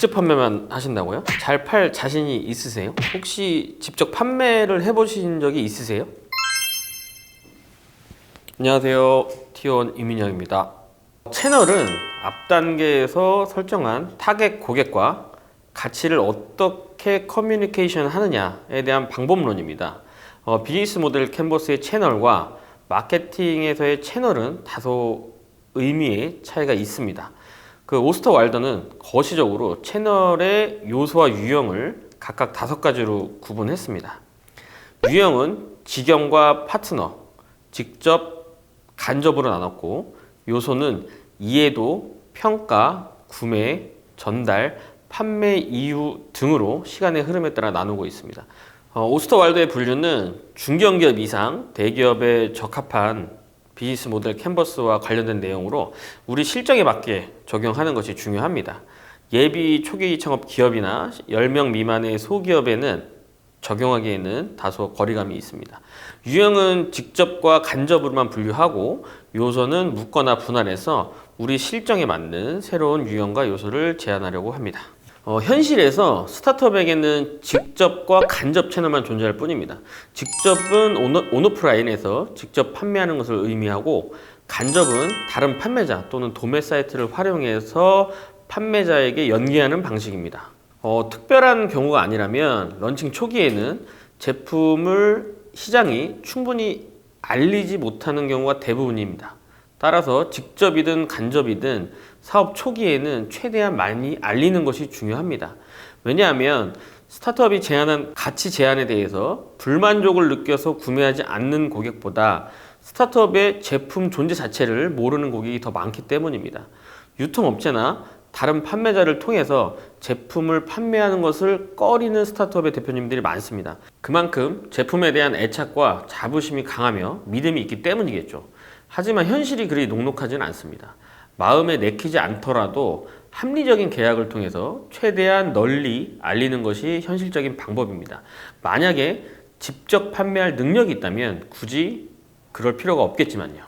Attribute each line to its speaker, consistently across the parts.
Speaker 1: 직접 판매만 하신다고요? 잘 팔 자신이 있으세요? 혹시 직접 판매를 해보신 적이 있으세요? 안녕하세요, T1 이민영입니다. 채널은 앞 단계에서 설정한 타겟 고객과 가치를 어떻게 커뮤니케이션 하느냐에 대한 방법론입니다. 비즈니스 모델 캔버스의 채널과 마케팅에서의 채널은 다소 의미의 차이가 있습니다. 오스터 와일더는 거시적으로 채널의 요소와 유형을 각각 5가지로 구분했습니다. 유형은 직영과 파트너, 직접, 간접으로 나눴고, 요소는 이해도, 평가, 구매, 전달, 판매 이유 등으로 시간의 흐름에 따라 나누고 있습니다. 오스터 와일더의 분류는 중견기업 이상 대기업에 적합한 비즈니스 모델 캔버스와 관련된 내용으로 우리 실정에 맞게 적용하는 것이 중요합니다. 예비 초기 창업 기업이나 10명 미만의 소기업에는 적용하기에는 다소 거리감이 있습니다. 유형은 직접과 간접으로만 분류하고, 요소는 묶거나 분할해서 우리 실정에 맞는 새로운 유형과 요소를 제안하려고 합니다. 현실에서 스타트업에게는 직접과 간접 채널만 존재할 뿐입니다. 직접은 온오프라인에서 직접 판매하는 것을 의미하고, 간접은 다른 판매자 또는 도매 사이트를 활용해서 판매자에게 연계하는 방식입니다. 특별한 경우가 아니라면 런칭 초기에는 제품을 시장이 충분히 알리지 못하는 경우가 대부분입니다. 따라서 직접이든 간접이든 사업 초기에는 최대한 많이 알리는 것이 중요합니다. 왜냐하면 스타트업이 제안한 가치 제안에 대해서 불만족을 느껴서 구매하지 않는 고객보다 스타트업의 제품 존재 자체를 모르는 고객이 더 많기 때문입니다. 유통업체나 다른 판매자를 통해서 제품을 판매하는 것을 꺼리는 스타트업의 대표님들이 많습니다. 그만큼 제품에 대한 애착과 자부심이 강하며 믿음이 있기 때문이겠죠. 하지만 현실이 그리 녹록하지는 않습니다. 마음에 내키지 않더라도 합리적인 계약을 통해서 최대한 널리 알리는 것이 현실적인 방법입니다. 만약에 직접 판매할 능력이 있다면 굳이 그럴 필요가 없겠지만요.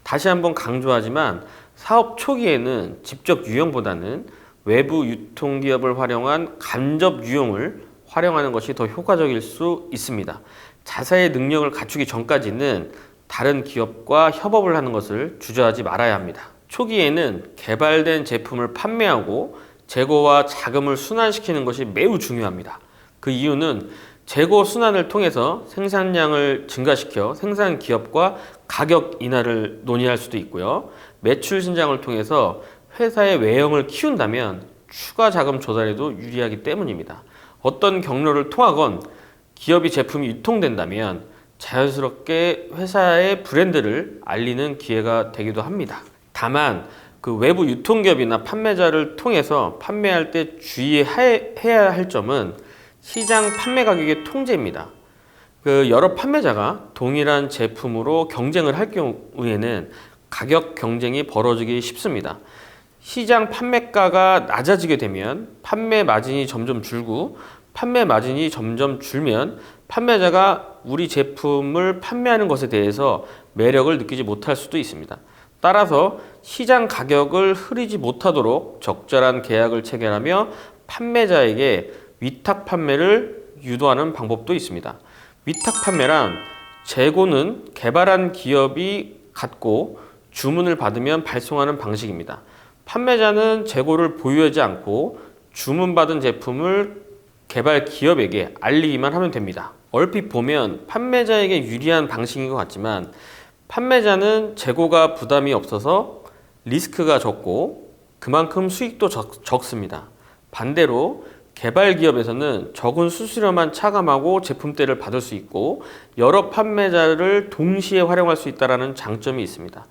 Speaker 1: 다시 한번 강조하지만 사업 초기에는 직접 유형보다는 외부 유통기업을 활용한 간접 유형을 활용하는 것이 더 효과적일 수 있습니다. 자사의 능력을 갖추기 전까지는 다른 기업과 협업을 하는 것을 주저하지 말아야 합니다. 초기에는 개발된 제품을 판매하고 재고와 자금을 순환시키는 것이 매우 중요합니다. 그 이유는 재고 순환을 통해서 생산량을 증가시켜 생산 기업과 가격 인하를 논의할 수도 있고요. 매출 신장을 통해서 회사의 외형을 키운다면 추가 자금 조달에도 유리하기 때문입니다. 어떤 경로를 통하건 기업이 제품이 유통된다면 자연스럽게 회사의 브랜드를 알리는 기회가 되기도 합니다. 다만 외부 유통기업이나 판매자를 통해서 판매할 때 주의해야 할 점은 시장 판매 가격의 통제입니다. 여러 판매자가 동일한 제품으로 경쟁을 할 경우에는 가격 경쟁이 벌어지기 쉽습니다. 시장 판매가가 낮아지게 되면 판매 마진이 점점 줄고, 판매 마진이 점점 줄면 판매자가 우리 제품을 판매하는 것에 대해서 매력을 느끼지 못할 수도 있습니다. 따라서 시장 가격을 흐리지 못하도록 적절한 계약을 체결하며 판매자에게 위탁 판매를 유도하는 방법도 있습니다. 위탁 판매란 재고는 개발한 기업이 갖고 주문을 받으면 발송하는 방식입니다. 판매자는 재고를 보유하지 않고 주문받은 제품을 개발 기업에게 알리기만 하면 됩니다. 얼핏 보면 판매자에게 유리한 방식인 것 같지만 판매자는 재고가 부담이 없어서 리스크가 적고 그만큼 수익도 적습니다. 반대로 개발 기업에서는 적은 수수료만 차감하고 제품대를 받을 수 있고 여러 판매자를 동시에 활용할 수 있다는 장점이 있습니다.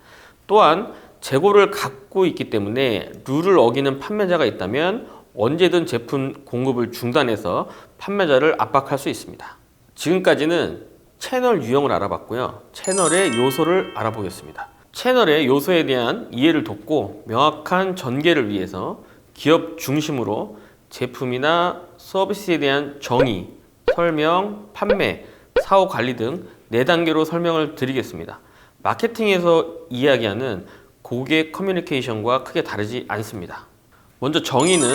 Speaker 1: 또한 재고를 갖고 있기 때문에 룰을 어기는 판매자가 있다면 언제든 제품 공급을 중단해서 판매자를 압박할 수 있습니다. 지금까지는 채널 유형을 알아봤고요. 채널의 요소를 알아보겠습니다. 채널의 요소에 대한 이해를 돕고 명확한 전개를 위해서 기업 중심으로 제품이나 서비스에 대한 정의, 설명, 판매, 사후 관리 등 4단계로 설명을 드리겠습니다. 마케팅에서 이야기하는 고객 커뮤니케이션과 크게 다르지 않습니다. 먼저 정의는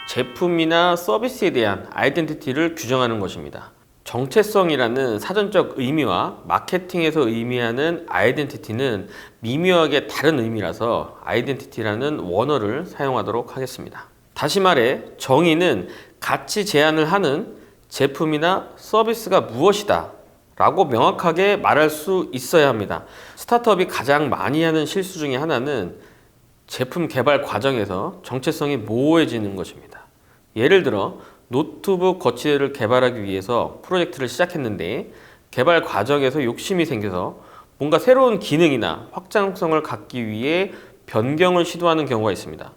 Speaker 1: 제품이나 서비스에 대한 아이덴티티를 규정하는 것입니다. 정체성이라는 사전적 의미와 마케팅에서 의미하는 아이덴티티는 미묘하게 다른 의미라서 아이덴티티라는 원어를 사용하도록 하겠습니다. 다시 말해 정의는 가치 제한을 하는 제품이나 서비스가 무엇이다 라고 명확하게 말할 수 있어야 합니다. 스타트업이 가장 많이 하는 실수 중에 하나는 제품 개발 과정에서 정체성이 모호해지는 것입니다. 예를 들어 노트북 거치대를 개발하기 위해서 프로젝트를 시작했는데 개발 과정에서 욕심이 생겨서 뭔가 새로운 기능이나 확장성을 갖기 위해 변경을 시도하는 경우가 있습니다.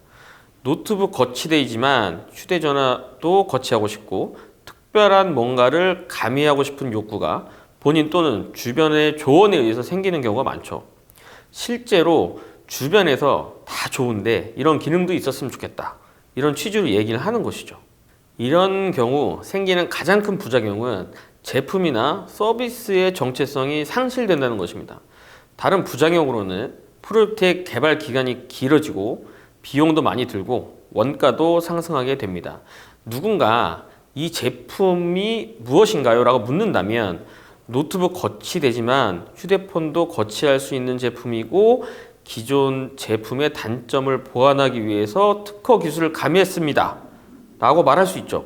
Speaker 1: 노트북 거치대이지만 휴대전화도 거치하고 싶고 특별한 뭔가를 가미하고 싶은 욕구가 본인 또는 주변의 조언에 의해서 생기는 경우가 많죠. 실제로 주변에서 다 좋은데 이런 기능도 있었으면 좋겠다, 이런 취지로 얘기를 하는 것이죠. 이런 경우 생기는 가장 큰 부작용은 제품이나 서비스의 정체성이 상실된다는 것입니다. 다른 부작용으로는 프로젝트의 개발 기간이 길어지고 비용도 많이 들고 원가도 상승하게 됩니다. 누군가 이 제품이 무엇인가요? 라고 묻는다면 노트북 거치대지만 휴대폰도 거치할 수 있는 제품이고 기존 제품의 단점을 보완하기 위해서 특허 기술을 가미했습니다 라고 말할 수 있죠.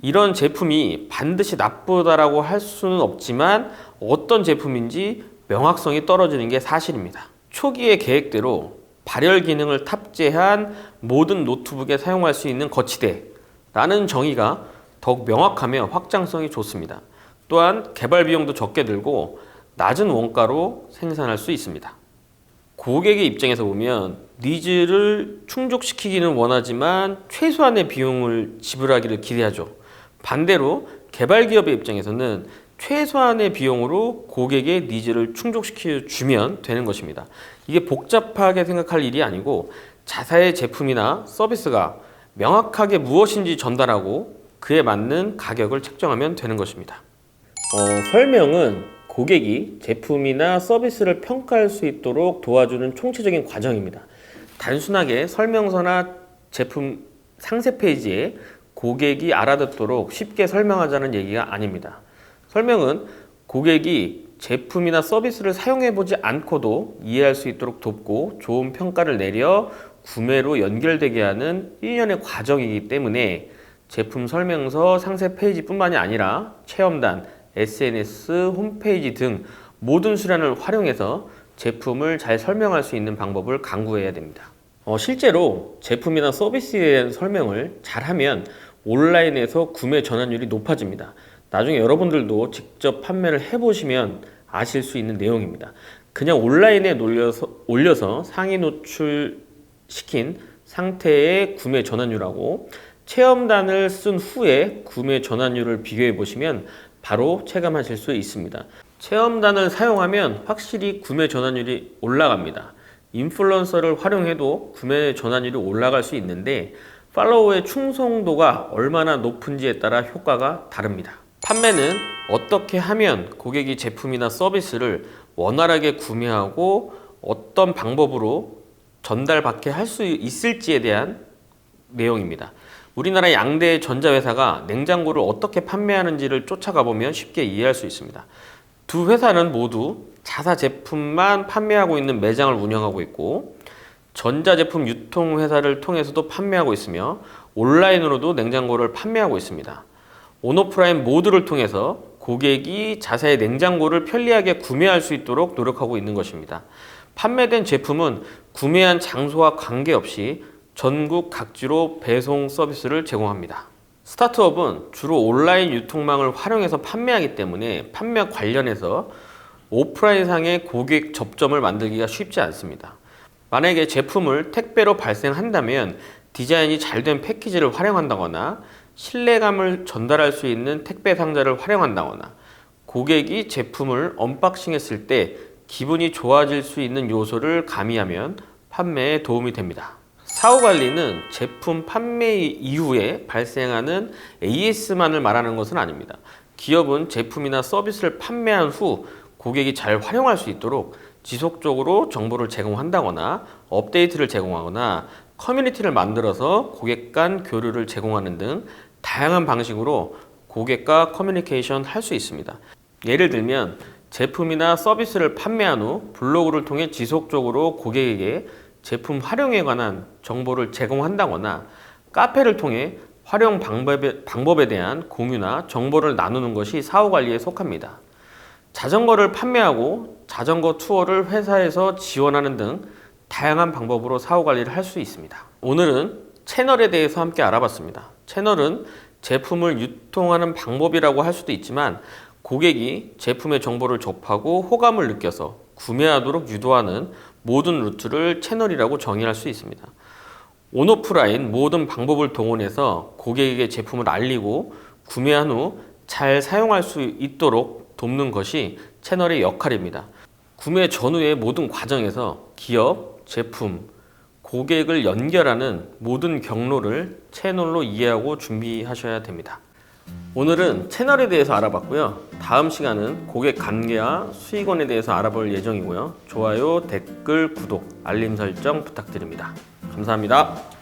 Speaker 1: 이런 제품이 반드시 나쁘다라고 할 수는 없지만 어떤 제품인지 명확성이 떨어지는 게 사실입니다. 초기의 계획대로 발열 기능을 탑재한 모든 노트북에 사용할 수 있는 거치대라는 정의가 더욱 명확하며 확장성이 좋습니다. 또한 개발 비용도 적게 들고 낮은 원가로 생산할 수 있습니다. 고객의 입장에서 보면 니즈를 충족시키기는 원하지만 최소한의 비용을 지불하기를 기대하죠. 반대로 개발 기업의 입장에서는 최소한의 비용으로 고객의 니즈를 충족시켜 주면 되는 것입니다. 이게 복잡하게 생각할 일이 아니고 자사의 제품이나 서비스가 명확하게 무엇인지 전달하고 그에 맞는 가격을 책정하면 되는 것입니다. 설명은 고객이 제품이나 서비스를 평가할 수 있도록 도와주는 총체적인 과정입니다. 단순하게 설명서나 제품 상세 페이지에 고객이 알아듣도록 쉽게 설명하자는 얘기가 아닙니다. 설명은 고객이 제품이나 서비스를 사용해보지 않고도 이해할 수 있도록 돕고 좋은 평가를 내려 구매로 연결되게 하는 일련의 과정이기 때문에 제품 설명서 상세 페이지뿐만이 아니라 체험단, SNS, 홈페이지 등 모든 수단을 활용해서 제품을 잘 설명할 수 있는 방법을 강구해야 됩니다. 실제로 제품이나 서비스에 대한 설명을 잘하면 온라인에서 구매 전환율이 높아집니다. 나중에 여러분들도 직접 판매를 해보시면 아실 수 있는 내용입니다. 그냥 온라인에 올려서 상위 노출시킨 상태의 구매 전환율하고 체험단을 쓴 후에 구매 전환율을 비교해 보시면 바로 체감하실 수 있습니다. 체험단을 사용하면 확실히 구매 전환율이 올라갑니다. 인플루언서를 활용해도 구매 전환율이 올라갈 수 있는데 팔로워의 충성도가 얼마나 높은지에 따라 효과가 다릅니다. 판매는 어떻게 하면 고객이 제품이나 서비스를 원활하게 구매하고 어떤 방법으로 전달받게 할 수 있을지에 대한 내용입니다. 우리나라 양대 전자회사가 냉장고를 어떻게 판매하는지를 쫓아가 보면 쉽게 이해할 수 있습니다. 두 회사는 모두 자사 제품만 판매하고 있는 매장을 운영하고 있고 전자제품 유통회사를 통해서도 판매하고 있으며 온라인으로도 냉장고를 판매하고 있습니다. 온오프라인 모두를 통해서 고객이 자사의 냉장고를 편리하게 구매할 수 있도록 노력하고 있는 것입니다. 판매된 제품은 구매한 장소와 관계없이 전국 각지로 배송 서비스를 제공합니다. 스타트업은 주로 온라인 유통망을 활용해서 판매하기 때문에 판매 관련해서 오프라인상의 고객 접점을 만들기가 쉽지 않습니다. 만약에 제품을 택배로 발생한다면 디자인이 잘 된 패키지를 활용한다거나 신뢰감을 전달할 수 있는 택배 상자를 활용한다거나 고객이 제품을 언박싱했을 때 기분이 좋아질 수 있는 요소를 가미하면 판매에 도움이 됩니다. 사후 관리는 제품 판매 이후에 발생하는 AS만을 말하는 것은 아닙니다. 기업은 제품이나 서비스를 판매한 후 고객이 잘 활용할 수 있도록 지속적으로 정보를 제공한다거나 업데이트를 제공하거나 커뮤니티를 만들어서 고객 간 교류를 제공하는 등 다양한 방식으로 고객과 커뮤니케이션 할 수 있습니다. 예를 들면 제품이나 서비스를 판매한 후 블로그를 통해 지속적으로 고객에게 제품 활용에 관한 정보를 제공한다거나 카페를 통해 활용 방법에 대한 공유나 정보를 나누는 것이 사후 관리에 속합니다. 자전거를 판매하고 자전거 투어를 회사에서 지원하는 등 다양한 방법으로 사후 관리를 할 수 있습니다. 오늘은 채널에 대해서 함께 알아봤습니다. 채널은 제품을 유통하는 방법이라고 할 수도 있지만 고객이 제품의 정보를 접하고 호감을 느껴서 구매하도록 유도하는 모든 루트를 채널이라고 정의할 수 있습니다. 온오프라인 모든 방법을 동원해서 고객에게 제품을 알리고 구매한 후 잘 사용할 수 있도록 돕는 것이 채널의 역할입니다. 구매 전후의 모든 과정에서 기업, 제품, 고객을 연결하는 모든 경로를 채널로 이해하고 준비하셔야 됩니다. 오늘은 채널에 대해서 알아봤고요. 다음 시간은 고객 관계와 수익원에 대해서 알아볼 예정이고요. 좋아요, 댓글, 구독, 알림 설정 부탁드립니다. 감사합니다.